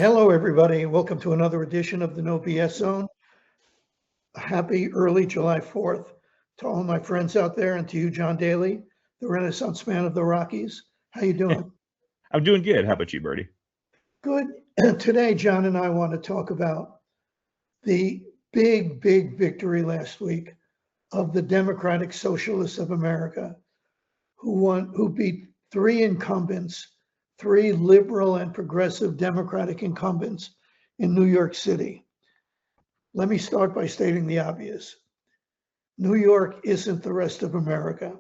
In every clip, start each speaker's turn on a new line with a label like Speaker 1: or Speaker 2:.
Speaker 1: Hello, everybody. Welcome to another edition of the No BS Zone. Happy early July 4th to all my friends out there and to you, John Daly, the Renaissance man of the Rockies. How you doing?
Speaker 2: I'm doing good. How about you, Bertie?
Speaker 1: Good. Today, John and I want to talk about the big victory last week of the Democratic Socialists of America, who beat three incumbents, three liberal and progressive Democratic incumbents in New York City. Let me start by stating the obvious. New York isn't the rest of America.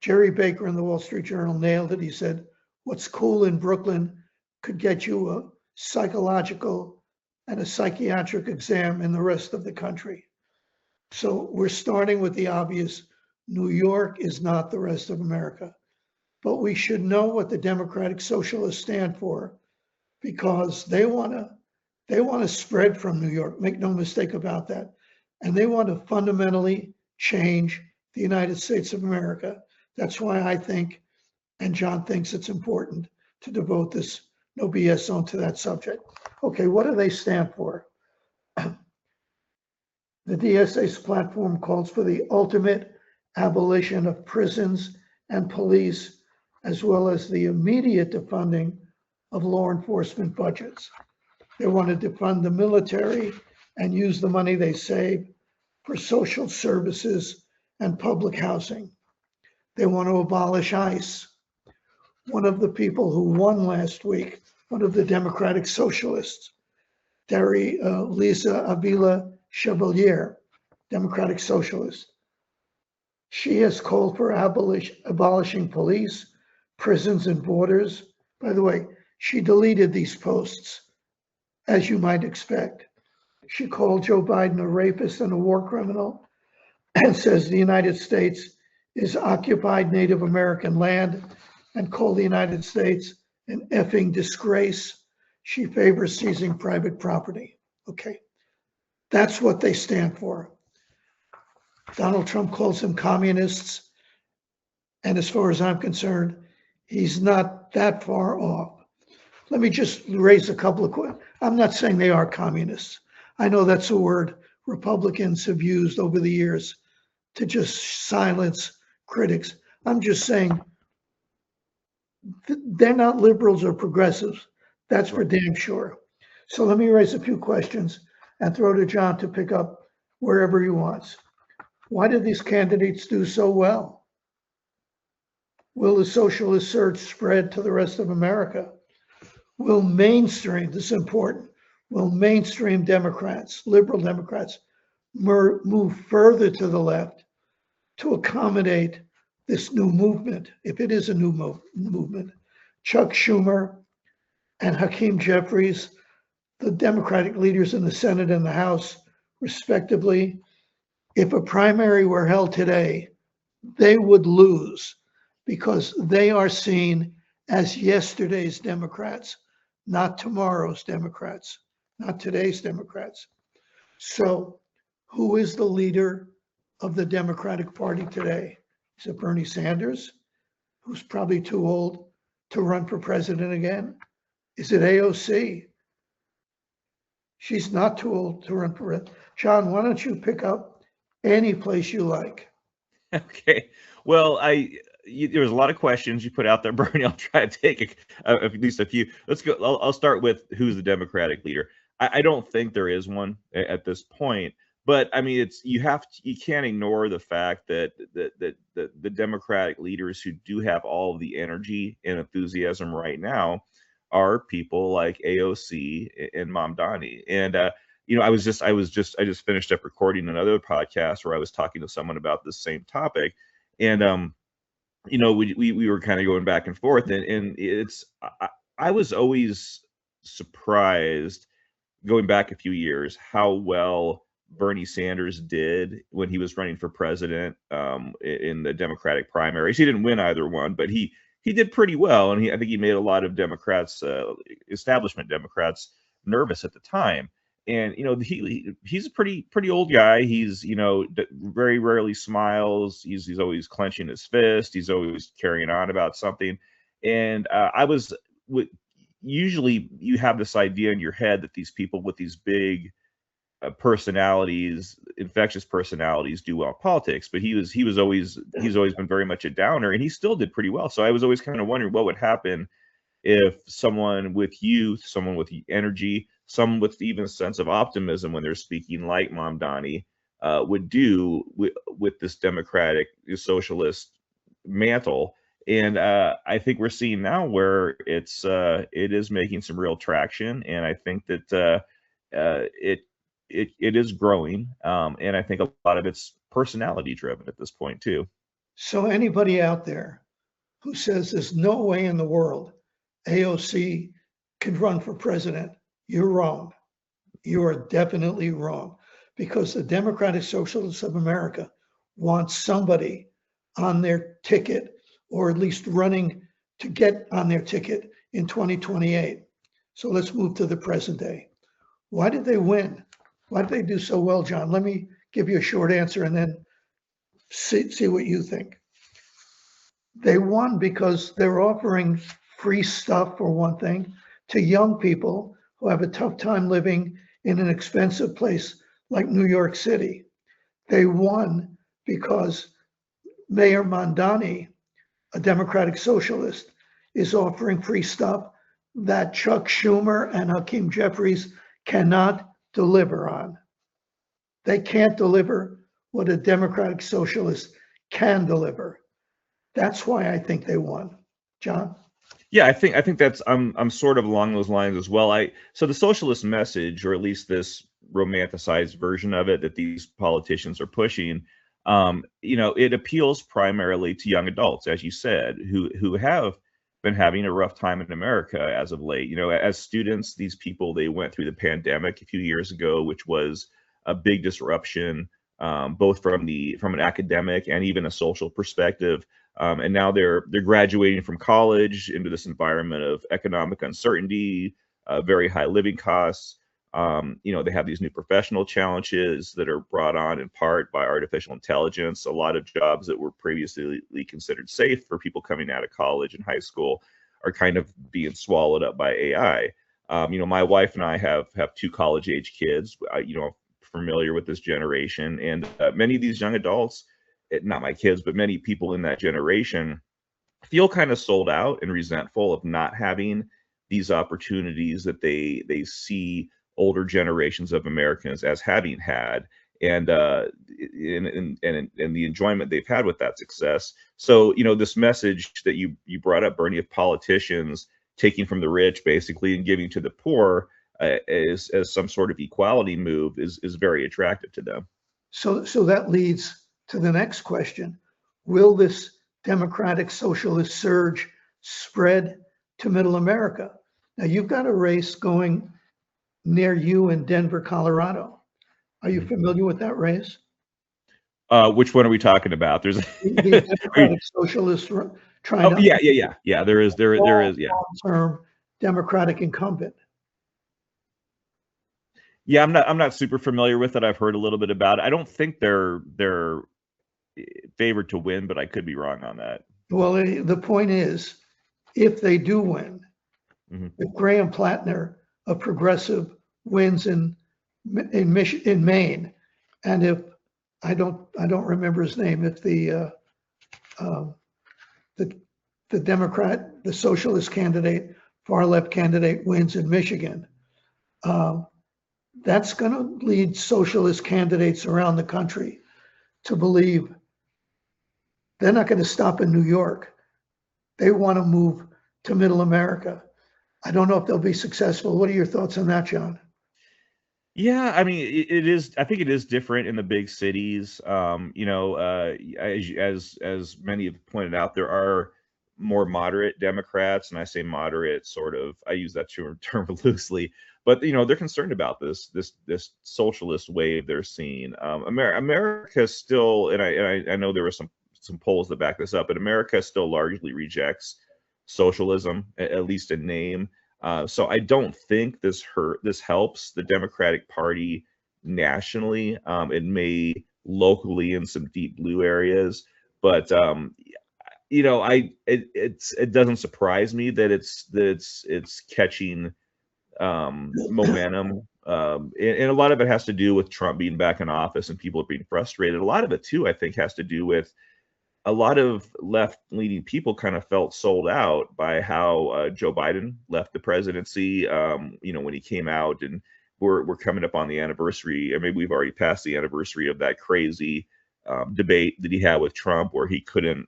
Speaker 1: Jerry Baker in the Wall Street Journal nailed it. He said, what's cool in Brooklyn could get you a psychological and a psychiatric exam in the rest of the country. So we're starting with the obvious. New York is not the rest of America. But we should know what the Democratic Socialists stand for, because they want to spread from New York. Make no mistake about that. And they want to fundamentally change the United States of America. That's why I think, and John thinks, it's important to devote this No BS Zone to that subject. Okay, what do they stand for? The DSA's platform calls for the ultimate abolition of prisons and police, as well as the immediate defunding of law enforcement budgets. They want to defund the military and use the money they save for social services and public housing. They want to abolish ICE. One of the people who won last week, one of the Democratic Socialists, Lisa Avila Chevalier, Democratic Socialist. She has called for abolishing police, prisons, and borders. By the way, she deleted these posts, as you might expect. She called Joe Biden a rapist and a war criminal, and says the United States is occupied Native American land, and called the United States an effing disgrace. She favors seizing private property. Okay, that's what they stand for. Donald Trump calls them communists, and as far as I'm concerned, he's not that far off. Let me just raise a couple of questions. I'm not saying they are communists. I know that's a word Republicans have used over the years to just silence critics. I'm just saying they're not liberals or progressives. That's for damn sure. So let me raise a few questions and throw to John to pick up wherever he wants. Why did these candidates do so well? Will the socialist surge spread to the rest of America? Will mainstream, this is important, will mainstream Democrats, liberal Democrats, move further to the left to accommodate this new movement, if it is a new movement? Chuck Schumer and Hakeem Jeffries, the Democratic leaders in the Senate and the House, respectively, if a primary were held today, they would lose because they are seen as yesterday's Democrats, not tomorrow's Democrats, not today's Democrats. So who is the leader of the Democratic Party today? Is it Bernie Sanders, who's probably too old to run for president again? Is it AOC? She's not too old to run for president. John, why don't you pick up any place you like?
Speaker 2: Okay. Well, there was a lot of questions you put out there, Bernie. I'll try to take at least a few. Let's go. I'll start with who's the Democratic leader. I don't think there is one at this point, but I mean, you can't ignore the fact that the Democratic leaders who do have all of the energy and enthusiasm right now are people like AOC and Mamdani. And I just finished up recording another podcast where I was talking to someone about this same topic, and we were kind of going back and forth, and I was always surprised, going back a few years, how well Bernie Sanders did when he was running for president in the Democratic primaries. He didn't win either one, but he did pretty well, and I think he made a lot of Democrats, establishment Democrats, nervous at the time. And he's a pretty old guy. He's very rarely smiles. He's always clenching his fist. He's always carrying on about something. And usually you have this idea in your head that these people with these big personalities, infectious personalities, do well in politics. But he's always been very much a downer, and he still did pretty well. So I was always kind of wondering what would happen if someone with youth, someone with energy, someone with even a sense of optimism when they're speaking, like Mom Donnie, would do with this democratic socialist mantle. And I think we're seeing now where it is making some real traction, and I think that it is growing, and I think a lot of it's personality driven at this point too.
Speaker 1: So anybody out there who says there's no way in the world AOC can run for president, you're wrong. You are definitely wrong, because the Democratic Socialists of America want somebody on their ticket, or at least running to get on their ticket in 2028. So let's move to the present day. Why did they win? Why did they do so well, John? Let me give you a short answer and then see what you think. They won because they're offering free stuff, for one thing, to young people who have a tough time living in an expensive place like New York City. They won because Mayor Mondani, a Democratic Socialist, is offering free stuff that Chuck Schumer and Hakeem Jeffries cannot deliver on. They can't deliver what a Democratic Socialist can deliver. That's why I think they won. John?
Speaker 2: Yeah, I think that's I'm sort of along those lines as well. So the socialist message, or at least this romanticized version of it that these politicians are pushing, it appeals primarily to young adults, as you said, who have been having a rough time in America as of late. As students, these people, they went through the pandemic a few years ago, which was a big disruption, both from an academic and even a social perspective. And now they're graduating from college into this environment of economic uncertainty, very high living costs. They have these new professional challenges that are brought on in part by artificial intelligence. A lot of jobs that were previously considered safe for people coming out of college and high school are kind of being swallowed up by AI. My wife and I have two college age kids. Familiar with this generation, and many of these young adults, not my kids, but many people in that generation feel kind of sold out and resentful of not having these opportunities that they see older generations of Americans as having had, and the enjoyment they've had with that success. So this message that you brought up, Bernie, of politicians taking from the rich basically and giving to the poor as some sort of equality move is very attractive to them.
Speaker 1: So that leads to the next question. Will this democratic socialist surge spread to middle America? Now, you've got a race going near you in Denver, Colorado. Are you familiar with that race?
Speaker 2: Which one are we talking about? There's
Speaker 1: the Democratic Socialist trying to
Speaker 2: yeah. There is
Speaker 1: long-term Democratic incumbent.
Speaker 2: Yeah, I'm not super familiar with it. I've heard a little bit about it. I don't think they're favored to win, but I could be wrong on that.
Speaker 1: Well, the point is, if they do win, if Graham Plattner of Progressive wins in Maine, and if I don't remember his name, if the Democrat, the socialist candidate, far left candidate wins in Michigan, that's going to lead socialist candidates around the country to believe they're not going to stop in New York. They want to move to middle America. I don't know if they'll be successful. What are your thoughts on that, John?
Speaker 2: Yeah, I mean, it is. I think it is different in the big cities. As many have pointed out, there are more moderate Democrats, and I say moderate, sort of. I use that term loosely, but they're concerned about this socialist wave they're seeing. America still, and I know there were some polls that back this up, but America still largely rejects socialism, at least in name. So I don't think this helps the Democratic Party nationally. It may locally in some deep blue areas, but it doesn't surprise me that it's catching momentum. And a lot of it has to do with Trump being back in office and people being frustrated. A lot of it too, I think, has to do with a lot of left-leaning people kind of felt sold out by how Joe Biden left the presidency. When he came out, and we're coming up on the anniversary, or maybe we've already passed the anniversary of that crazy debate that he had with Trump, where he couldn't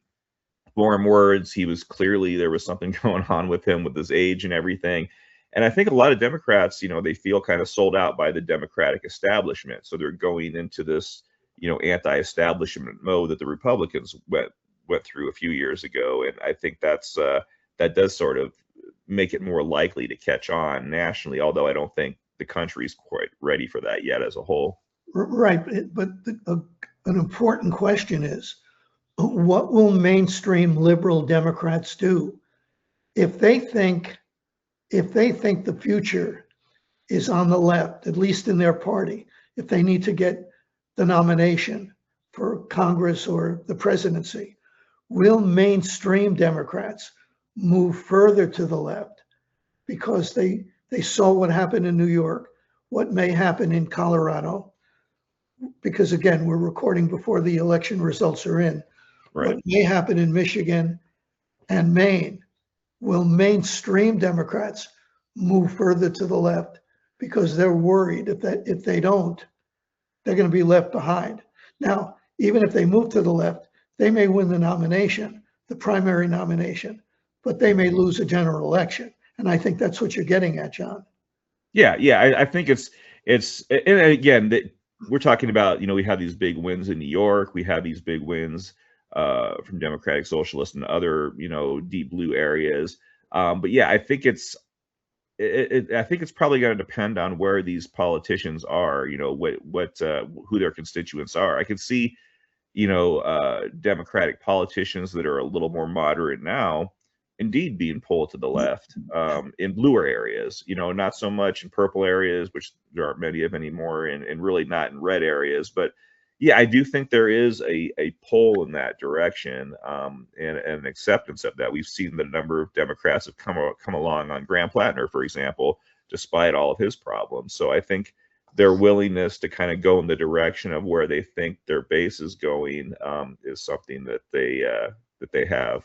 Speaker 2: form words. He was clearly, there was something going on with him with his age and everything. And I think a lot of Democrats, they feel kind of sold out by the Democratic establishment. So they're going into this anti-establishment mode that the Republicans went through a few years ago, and I think that does sort of make it more likely to catch on nationally. Although I don't think the country's quite ready for that yet as a whole.
Speaker 1: Right, but an important question is, what will mainstream liberal Democrats do if they think the future is on the left, at least in their party, if they need to get the nomination for Congress or the presidency? Will mainstream Democrats move further to the left because they saw what happened in New York, what may happen in Colorado? Because again, we're recording before the election results are in.
Speaker 2: Right.
Speaker 1: What may happen in Michigan and Maine? Will mainstream Democrats move further to the left because they're worried if they don't, they're going to be left behind? Now, even if they move to the left, they may win the nomination, the primary nomination, but they may lose a general election. And I think that's what you're getting at, John.
Speaker 2: Yeah, I think it's and again, we're talking about, we have these big wins in New York, we have these big wins from Democratic Socialists and other, deep blue areas. But yeah, I think I think it's probably going to depend on where these politicians are, who their constituents are. I can see, Democratic politicians that are a little more moderate now, indeed being pulled to the left in bluer areas, not so much in purple areas, which there aren't many of anymore, and really not in red areas. But yeah, I do think there is a pull in that direction, and an acceptance of that. We've seen that a number of Democrats have come along on Graham Plattner, for example, despite all of his problems. So I think their willingness to kind of go in the direction of where they think their base is going is something that they have.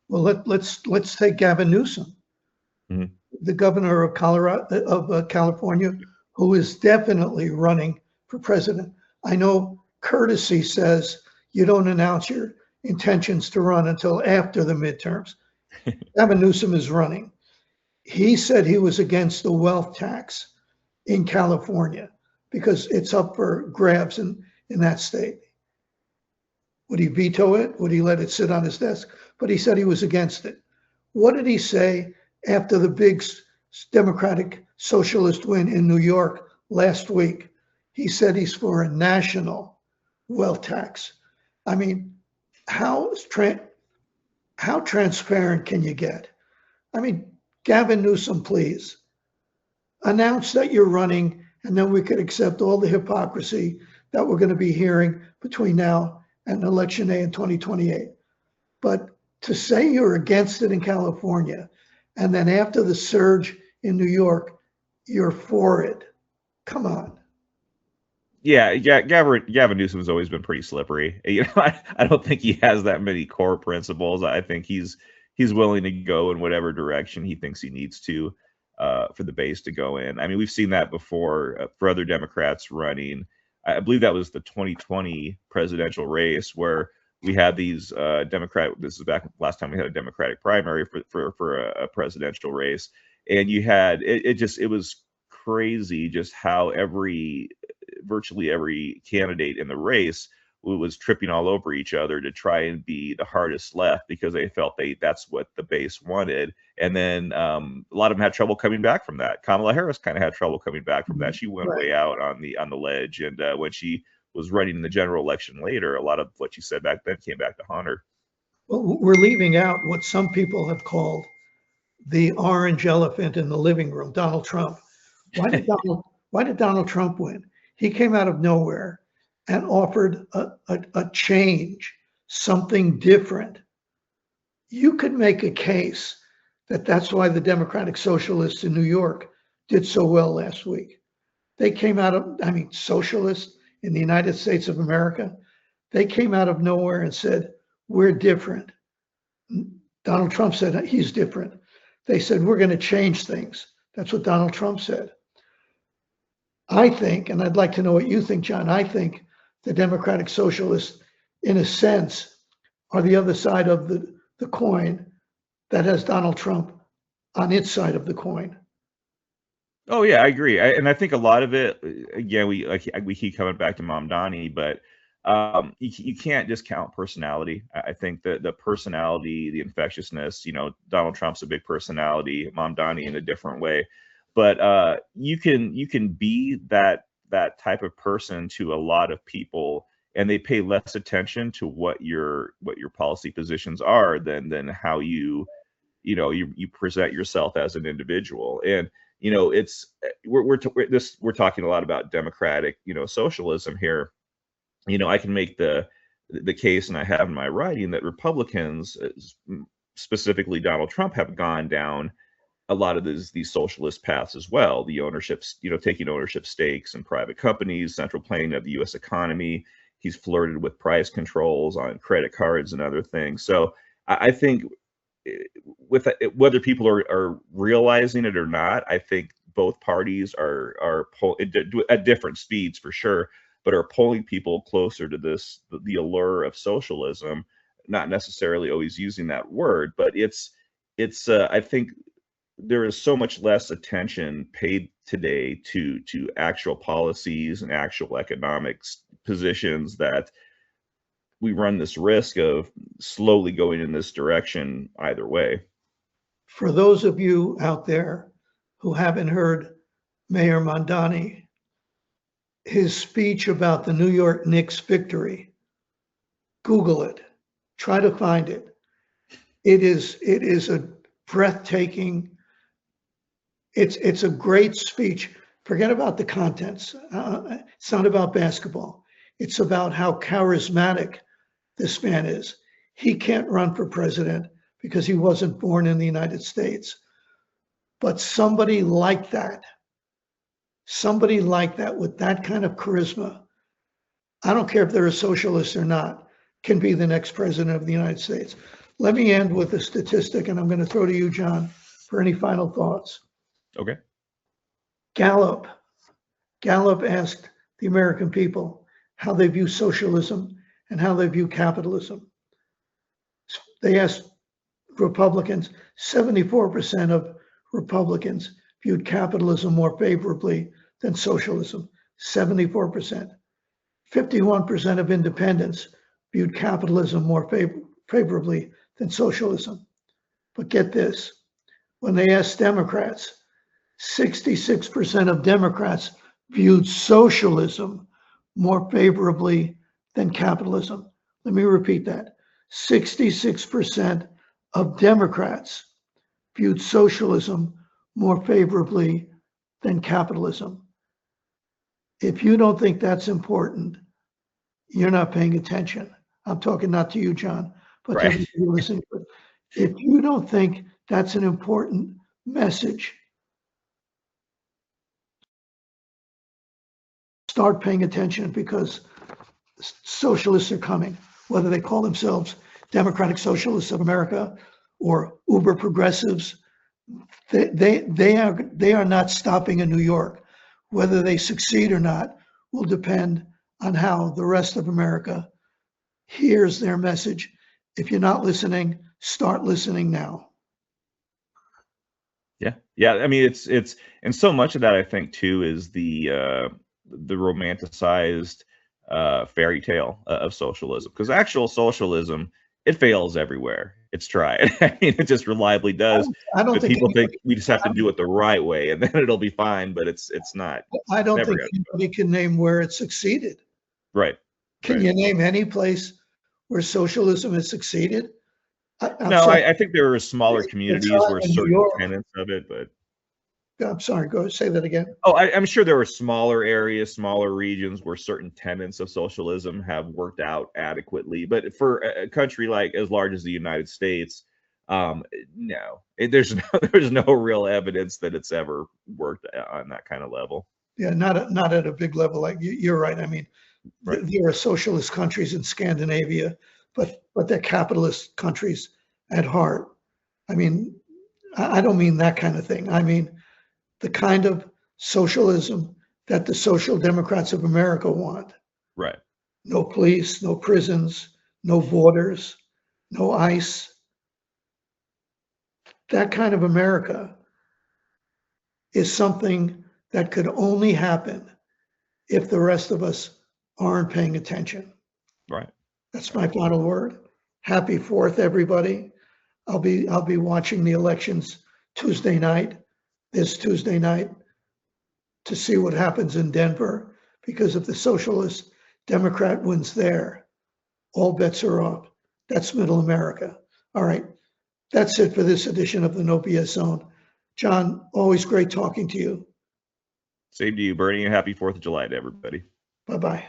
Speaker 1: Well, let's take Gavin Newsom, the governor of California, who is definitely running for president. I know courtesy says you don't announce your intentions to run until after the midterms. Gavin Newsom is running. He said he was against the wealth tax in California because it's up for grabs in that state. Would he veto it? Would he let it sit on his desk? But he said he was against it. What did he say after the big Democratic Socialist win in New York last week? He said he's for a national wealth tax. I mean, how transparent can you get? I mean, Gavin Newsom, please announce that you're running, and then we could accept all the hypocrisy that we're going to be hearing between now and election day in 2028. But to say you're against it in California, and then after the surge in New York, you're for it. Come on.
Speaker 2: Yeah, Gavin Newsom has always been pretty slippery. I don't think he has that many core principles. I think he's willing to go in whatever direction he thinks he needs to for the base to go in. I mean, we've seen that before for other Democrats running. I believe that was the 2020 presidential race where we had these this is back last time we had a Democratic primary for a presidential race, and you had it was crazy just how virtually every candidate in the race was tripping all over each other to try and be the hardest left because they felt that's what the base wanted. And then a lot of them had trouble coming back from that. Kamala Harris kind of had trouble coming back from that. She went way out on the ledge, and when she was running in the general election later, a lot of what she said back then came back to haunt her.
Speaker 1: Well, we're leaving out what some people have called the orange elephant in the living room, Donald Trump. Why did Donald Trump win? He came out of nowhere and offered a change, something different. you could make a case that that's why the Democratic Socialists in New York did so well last week. They came out of, I mean, socialists in the United States of America, they came out of nowhere and said, we're different. Donald Trump said he's different. They said, we're going to change things. That's what Donald Trump said. I think, and I'd like to know what you think, John, I think the Democratic Socialists, in a sense, are the other side of the coin that has Donald Trump on its side of the coin.
Speaker 2: Oh yeah, I agree. And I think a lot of it, again, we keep coming back to Mom Donnie, but you can't discount personality. I think that the personality, the infectiousness, Donald Trump's a big personality, Mom Donnie in a different way, but you can be that type of person to a lot of people, and they pay less attention to what your policy positions are than how you present yourself as an individual. And we're talking a lot about democratic socialism here. I can make the case, and I have in my writing, that Republicans, specifically Donald Trump, have gone down a lot of these socialist paths as well. The ownerships, taking ownership stakes in private companies, central planning of the U.S. economy. He's flirted with price controls on credit cards and other things. So I think, with whether people are realizing it or not, I think both parties are at different speeds for sure, but are pulling people closer to the allure of socialism. Not necessarily always using that word, but it's I think there is so much less attention paid today to actual policies and actual economics positions that we run this risk of slowly going in this direction either way.
Speaker 1: For those of you out there who haven't heard Mayor Mondani, his speech about the New York Knicks victory, Google it, try to find it. It is a breathtaking, it's a great speech. Forget about the contents. It's not about basketball. It's about how charismatic this man is. He can't run for president because he wasn't born in the United States. But somebody like that with that kind of charisma, I don't care if they're a socialist or not, can be the next president of the United States. Let me end with a statistic, and I'm going to throw to you, John, for any final thoughts.
Speaker 2: Okay.
Speaker 1: Gallup asked the American people how they view socialism and how they view capitalism. They asked Republicans, 74% of Republicans viewed capitalism more favorably than socialism, 74%. 51% of independents viewed capitalism more favorably than socialism. But get this, when they asked Democrats, 66% of Democrats viewed socialism more favorably than capitalism. Let me repeat that. 66% of Democrats viewed socialism more favorably than capitalism. If you don't think that's important, you're not paying attention. I'm talking not to you, John, but to everybody listening. If you don't think that's an important message, start paying attention, because socialists are coming, whether they call themselves Democratic Socialists of America or uber progressives. They are not stopping in New York. Whether they succeed or not will depend on how the rest of America hears their message. If you're not listening, start listening now.
Speaker 2: Yeah. I mean, it's and so much of that, I think, too, is the romanticized fairy tale of socialism, because actual socialism, it fails everywhere it's tried. I mean, it just reliably does.
Speaker 1: I don't think
Speaker 2: people think we just have to do it the right way and then it'll be fine, but it's not.
Speaker 1: I don't think anybody can name where it succeeded.
Speaker 2: Right.
Speaker 1: Can you name any place where socialism has succeeded?
Speaker 2: No, I think there are smaller communities where certain tenets of it, but
Speaker 1: I'm sorry, go say that again.
Speaker 2: Oh, I'm sure there are smaller areas, smaller regions where certain tenets of socialism have worked out adequately. But for a country like as large as the United States, No, there's no real evidence that it's ever worked on that kind of level.
Speaker 1: Yeah, not at a big level. Like you're right. I mean,
Speaker 2: Right.
Speaker 1: there are socialist countries in Scandinavia, but they're capitalist countries at heart. I mean, I don't mean that kind of thing. I mean the kind of socialism that the Social Democrats of America want.
Speaker 2: Right.
Speaker 1: No police, no prisons, no borders, no ICE. That kind of America is something that could only happen if the rest of us aren't paying attention.
Speaker 2: Right.
Speaker 1: That's my final word. Happy 4th, everybody. I'll be watching the elections Tuesday night, this Tuesday night, to see what happens in Denver, because if the Socialist Democrat wins there, all bets are off. That's middle America. All right. That's it for this edition of the No BS Zone. John, always great talking to you.
Speaker 2: Same to you, Bernie, and happy 4th of July to everybody.
Speaker 1: Bye-bye.